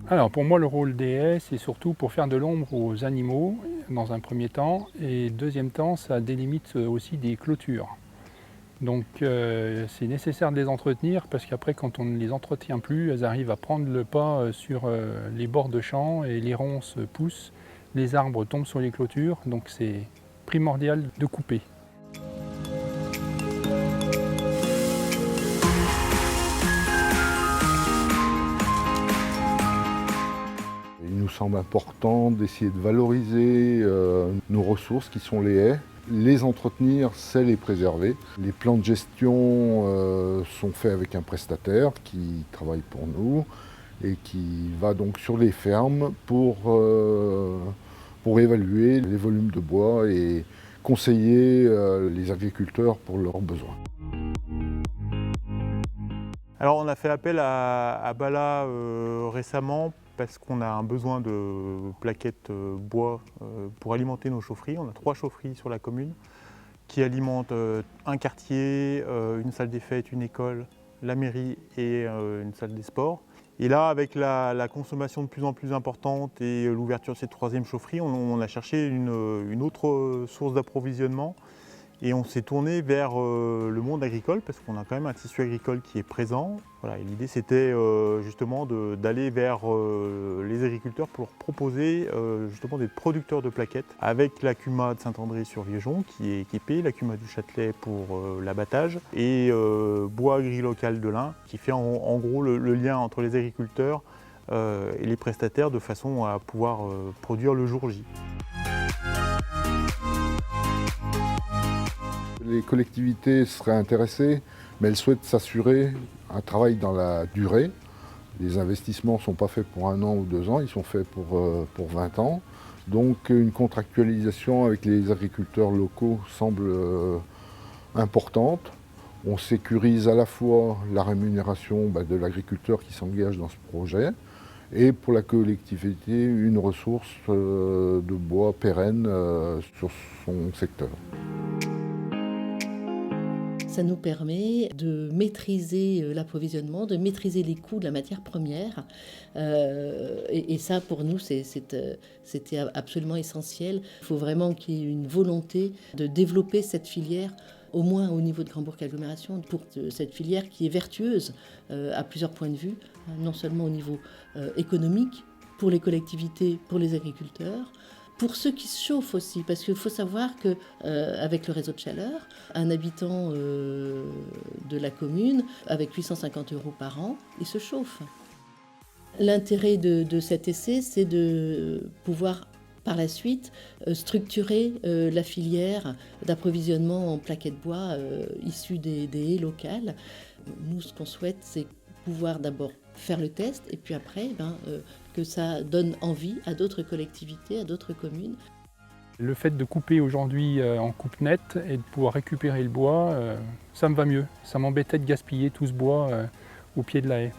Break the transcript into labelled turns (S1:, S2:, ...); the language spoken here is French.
S1: Alors pour moi le rôle des haies c'est surtout pour faire de l'ombre aux animaux dans un premier temps et deuxième temps ça délimite aussi des clôtures. Donc c'est nécessaire de les entretenir parce qu'après quand on ne les entretient plus, elles arrivent à prendre le pas sur les bords de champs et les ronces poussent, les arbres tombent sur les clôtures, donc c'est primordial de couper.
S2: Il nous semble important d'essayer de valoriser nos ressources qui sont les haies. Les entretenir, c'est les préserver. Les plans de gestion sont faits avec un prestataire qui travaille pour nous et qui va donc sur les fermes pour évaluer les volumes de bois et conseiller les agriculteurs pour leurs besoins.
S3: Alors on a fait appel à Bala récemment parce qu'on a un besoin de plaquettes bois pour alimenter nos chaufferies. On a 3 chaufferies sur la commune qui alimentent un quartier, une salle des fêtes, une école, la mairie et une salle des sports. Et là, avec la consommation de plus en plus importante et l'ouverture de cette 3e chaufferie, on a cherché une autre source d'approvisionnement. Et on s'est tourné vers le monde agricole parce qu'on a quand même un tissu agricole qui est présent. Voilà, l'idée c'était justement d'aller vers les agriculteurs pour leur proposer justement des producteurs de plaquettes avec la CUMA de Saint-André-sur-Viéjon qui est équipée, la CUMA du Châtelet pour l'abattage et Bois Gris Local de l'Ain qui fait en gros le lien entre les agriculteurs et les prestataires de façon à pouvoir produire le jour J.
S2: Les collectivités seraient intéressées, mais elles souhaitent s'assurer un travail dans la durée. Les investissements ne sont pas faits pour 1 an ou 2 ans, ils sont faits pour 20 ans. Donc une contractualisation avec les agriculteurs locaux semble importante. On sécurise à la fois la rémunération de l'agriculteur qui s'engage dans ce projet et pour la collectivité une ressource de bois pérenne sur son secteur.
S4: Ça nous permet de maîtriser l'approvisionnement, de maîtriser les coûts de la matière première. Et ça, pour nous, c'était absolument essentiel. Il faut vraiment qu'il y ait une volonté de développer cette filière, au moins au niveau de Grand-Bourg-Agglomération, pour cette filière qui est vertueuse à plusieurs points de vue, non seulement au niveau économique, pour les collectivités, pour les agriculteurs, pour ceux qui se chauffent aussi, parce qu'il faut savoir qu'avec le réseau de chaleur, un habitant de la commune, avec 850 € par an, il se chauffe. L'intérêt de cet essai, c'est de pouvoir par la suite structurer la filière d'approvisionnement en plaquettes bois issues des haies locales. Nous, ce qu'on souhaite, c'est pouvoir d'abord faire le test et puis après que ça donne envie à d'autres collectivités, à d'autres communes.
S1: Le fait de couper aujourd'hui en coupe nette et de pouvoir récupérer le bois, ça me va mieux. Ça m'embêtait de gaspiller tout ce bois au pied de la haie.